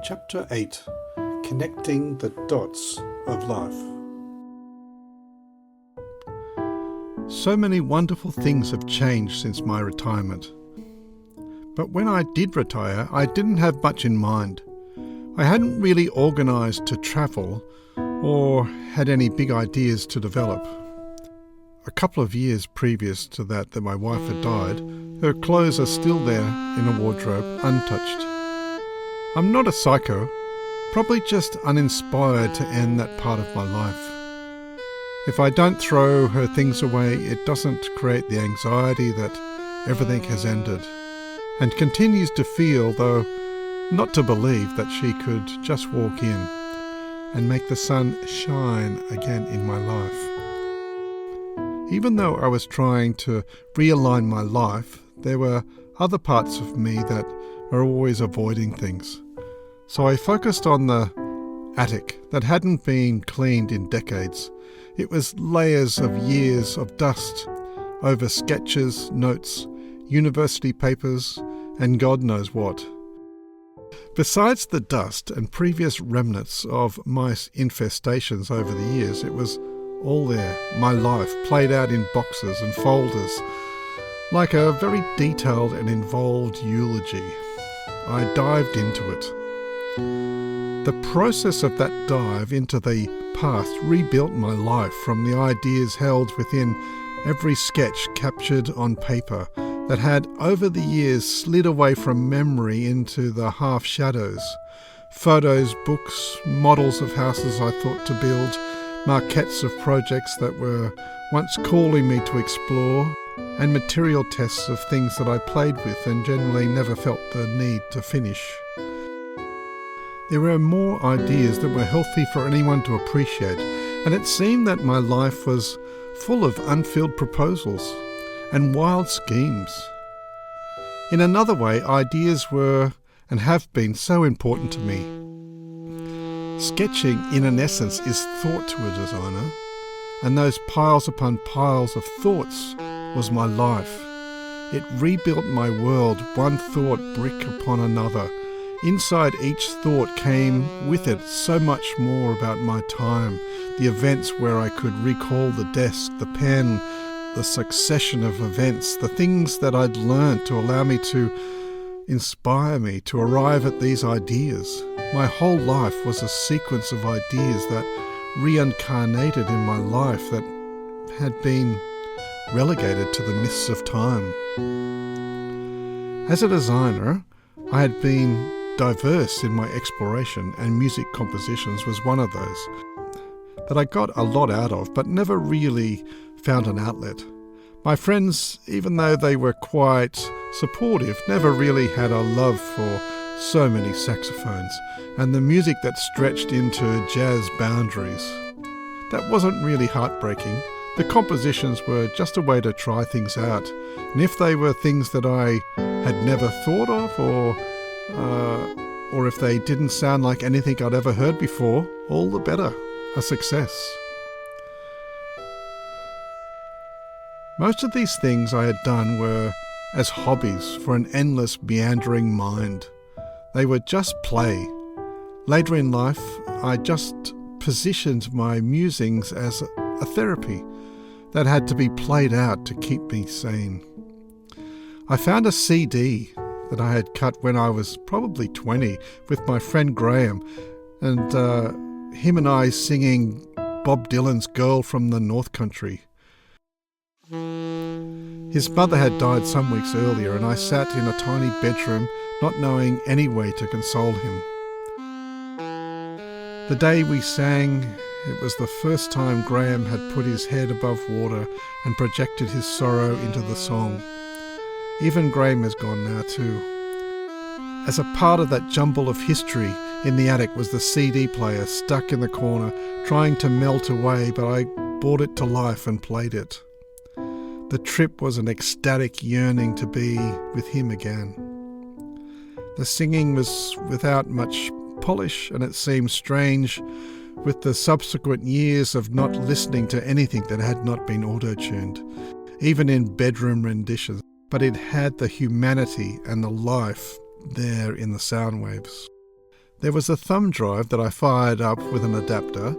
Chapter 8 Connecting the Dots of Life. So many wonderful things have changed since my retirement. But when I did retire, I didn't have much in mind. I hadn't really organised to travel or had any big ideas to develop. A couple of years previous to that my wife had died, her clothes are still there in a wardrobe, untouched. I'm not a psycho, probably just uninspired to end that part of my life. If I don't throw her things away, it doesn't create the anxiety that everything has ended, and continues to feel, though not to believe, that she could just walk in and make the sun shine again in my life. Even though I was trying to realign my life, there were other parts of me that are always avoiding things. So I focused on the attic that hadn't been cleaned in decades. It was layers of years of dust over sketches, notes, university papers, and God knows what. Besides the dust and previous remnants of mice infestations over the years, it was all there, my life, played out in boxes and folders, like a very detailed and involved eulogy. I dived into it. The process of that dive into the past rebuilt my life from the ideas held within every sketch captured on paper that had over the years slid away from memory into the half shadows. Photos, books, models of houses I thought to build, maquettes of projects that were once calling me to explore, and material tests of things that I played with and generally never felt the need to finish. There were more ideas that were healthy for anyone to appreciate, and it seemed that my life was full of unfilled proposals and wild schemes. In another way, ideas were and have been so important to me. Sketching, in an essence, is thought to a designer, and those piles upon piles of thoughts was my life. It rebuilt my world, one thought brick upon another. Inside each thought came with it so much more about my time, the events where I could recall the desk, the pen, the succession of events, the things that I'd learned to allow me to inspire me to arrive at these ideas. My whole life was a sequence of ideas that reincarnated in my life that had been relegated to the mists of time. As a designer, I had been diverse in my exploration, and music compositions was one of those that I got a lot out of but never really found an outlet. My friends, even though they were quite supportive, never really had a love for so many saxophones and the music that stretched into jazz boundaries. That wasn't really heartbreaking. The compositions were just a way to try things out, and if they were things that I had never thought of, or if they didn't sound like anything I'd ever heard before, all the better, a success. Most of these things I had done were as hobbies for an endless meandering mind. They were just play. Later in life, I just positioned my musings as a therapy that had to be played out to keep me sane. I found a CD that I had cut when I was probably 20 with my friend Graham, and him and I singing Bob Dylan's Girl from the North Country. His mother had died some weeks earlier, and I sat in a tiny bedroom not knowing any way to console him. The day we sang, it was the first time Graham had put his head above water and projected his sorrow into the song. Even Graham is gone now too. As a part of that jumble of history in the attic was the CD player stuck in the corner, trying to melt away, but I brought it to life and played it. The trip was an ecstatic yearning to be with him again. The singing was without much polish, and it seemed strange with the subsequent years of not listening to anything that had not been auto-tuned, even in bedroom renditions. But it had the humanity and the life there in the sound waves. There was a thumb drive that I fired up with an adapter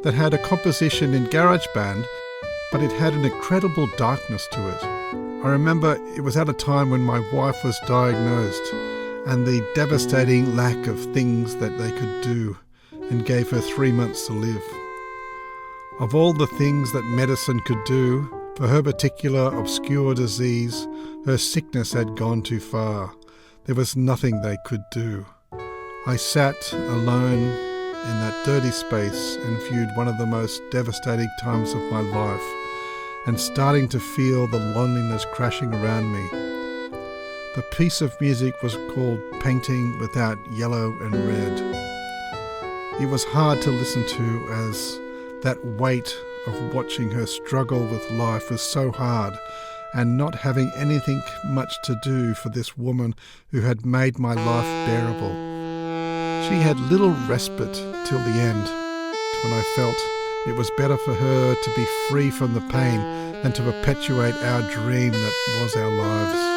that had a composition in GarageBand, but it had an incredible darkness to it. I remember it was at a time when my wife was diagnosed and the devastating lack of things that they could do, and gave her 3 months to live. Of all the things that medicine could do, for her particular obscure disease, her sickness had gone too far. There was nothing they could do. I sat alone in that dirty space and viewed one of the most devastating times of my life, and starting to feel the loneliness crashing around me. The piece of music was called Painting Without Yellow and Red. It was hard to listen to, as that weight of watching her struggle with life was so hard, and not having anything much to do for this woman who had made my life bearable. She had little respite till the end, when I felt it was better for her to be free from the pain than to perpetuate our dream that was our lives.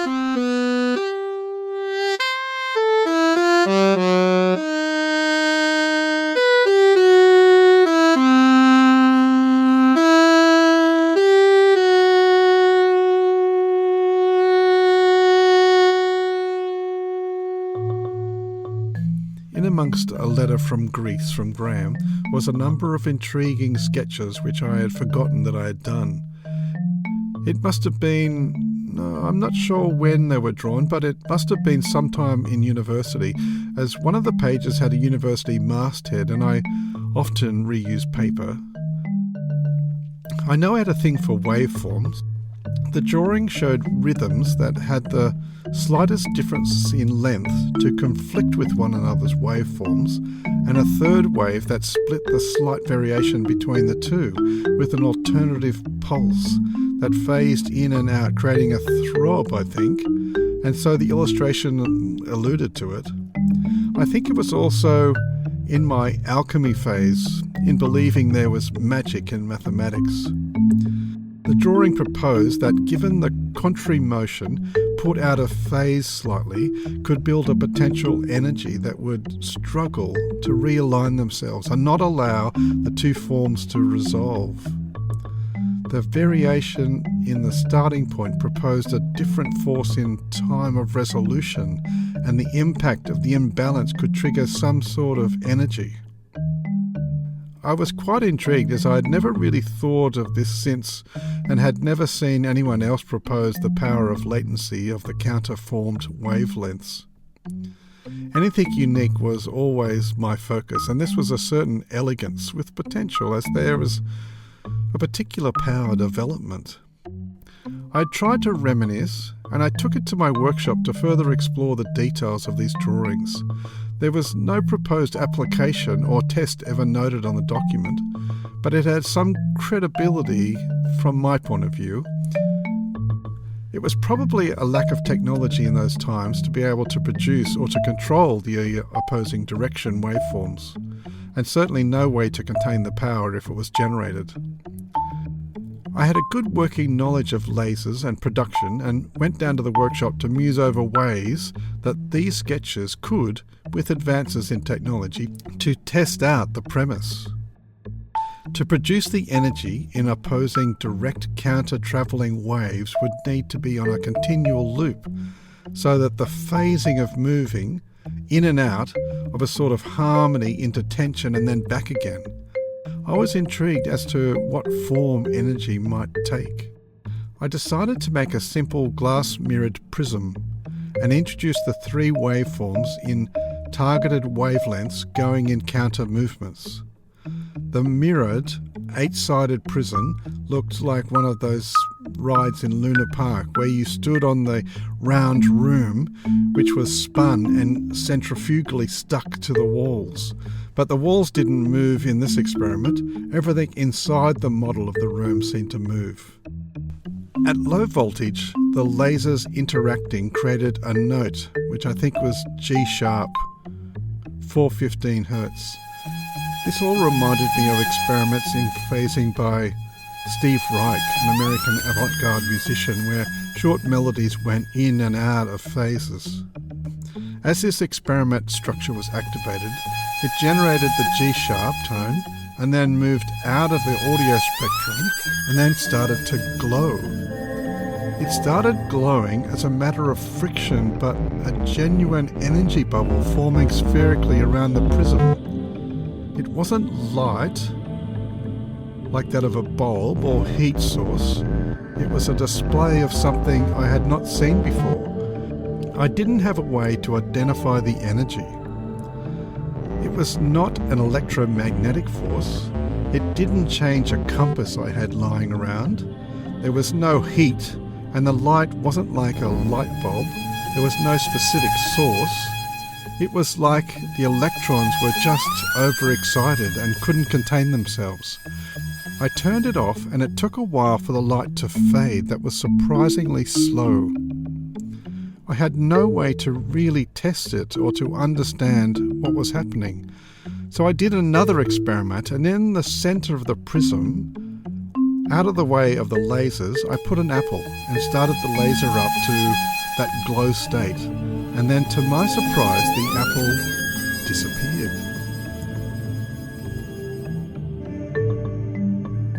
In amongst a letter from Greece from Graham was a number of intriguing sketches which I had forgotten that I had done. It must have been, I'm not sure when they were drawn, but it must have been sometime in university, as one of the pages had a university masthead and I often reuse paper. I know I had a thing for waveforms. The drawing showed rhythms that had the slightest difference in length to conflict with one another's waveforms, and a third wave that split the slight variation between the two with an alternative pulse that phased in and out, creating a throb, I think, and so the illustration alluded to it. I think it was also in my alchemy phase, in believing there was magic in mathematics. The drawing proposed that, given the contrary motion put out of phase slightly, could build a potential energy that would struggle to realign themselves and not allow the two forms to resolve. The variation in the starting point proposed a different force in time of resolution, and the impact of the imbalance could trigger some sort of energy. I was quite intrigued, as I had never really thought of this since, and had never seen anyone else propose the power of latency of the counter-formed wavelengths. Anything unique was always my focus, and this was a certain elegance with potential, as there was a particular power development. I tried to reminisce, and I took it to my workshop to further explore the details of these drawings. There was no proposed application or test ever noted on the document, but it had some credibility from my point of view. It was probably a lack of technology in those times to be able to produce or to control the opposing direction waveforms, and certainly no way to contain the power if it was generated. I had a good working knowledge of lasers and production, and went down to the workshop to muse over ways that these sketches could, with advances in technology, to test out the premise. To produce the energy in opposing direct counter-travelling waves would need to be on a continual loop, so that the phasing of moving in and out of a sort of harmony into tension and then back again. I was intrigued as to what form energy might take. I decided to make a simple glass-mirrored prism and introduce the three waveforms in targeted wavelengths going in counter movements. The mirrored 8-sided prism looked like one of those rides in Luna Park where you stood on the round room which was spun and centrifugally stuck to the walls. But the walls didn't move in this experiment. Everything inside the model of the room seemed to move. At low voltage, the lasers interacting created a note, which I think was G sharp, 415 Hz. This all reminded me of experiments in phasing by Steve Reich, an American avant-garde musician, where short melodies went in and out of phases. As this experiment structure was activated, it generated the G-sharp tone and then moved out of the audio spectrum and then started to glow. It started glowing as a matter of friction, but a genuine energy bubble forming spherically around the prism. It wasn't light, like that of a bulb or heat source. It was a display of something I had not seen before. I didn't have a way to identify the energy. It was not an electromagnetic force. It didn't change a compass I had lying around. There was no heat, and the light wasn't like a light bulb. There was no specific source. It was like the electrons were just overexcited and couldn't contain themselves. I turned it off, and it took a while for the light to fade. That was surprisingly slow. I had no way to really test it or to understand what was happening. So I did another experiment, and in the center of the prism, out of the way of the lasers, I put an apple and started the laser up to that glow state. And then to my surprise, the apple disappeared.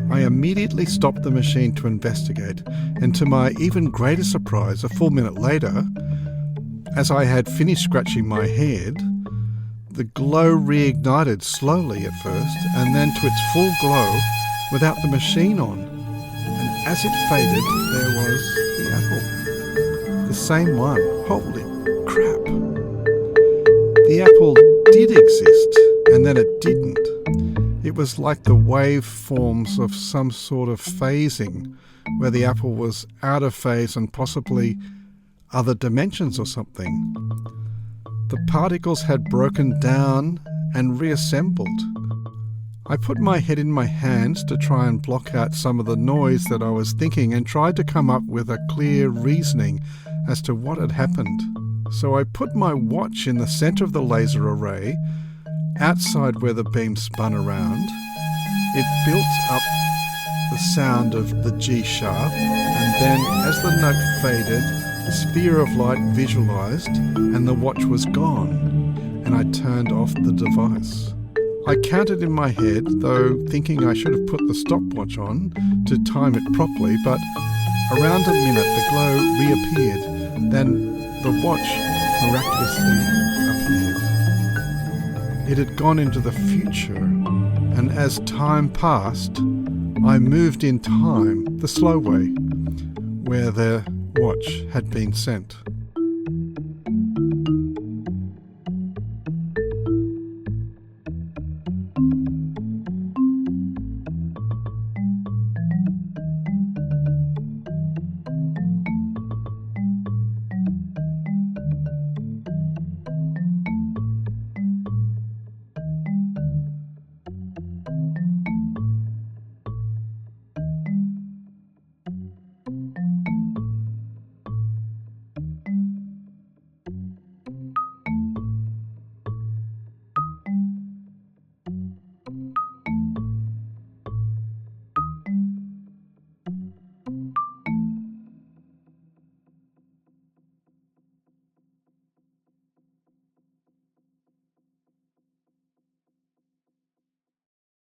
I immediately stopped the machine to investigate, and to my even greater surprise, a full minute later, as I had finished scratching my head, the glow reignited slowly at first, and then to its full glow without the machine on. And as it faded, there was the apple. The same one. Holy crap. The apple did exist, and then it didn't. It was like the waveforms of some sort of phasing, where the apple was out of phase and possibly other dimensions or something. The particles had broken down and reassembled. I put my head in my hands to try and block out some of the noise that I was thinking and tried to come up with a clear reasoning as to what had happened. So I put my watch in the center of the laser array, outside where the beam spun around. It built up the sound of the G-sharp, and then as the note faded, the sphere of light visualized and the watch was gone, and I turned off the device. I counted in my head, though thinking I should have put the stopwatch on to time it properly, but around a minute the glow reappeared, then the watch miraculously appeared. It had gone into the future, and as time passed, I moved in time the slow way, where the watch had been sent.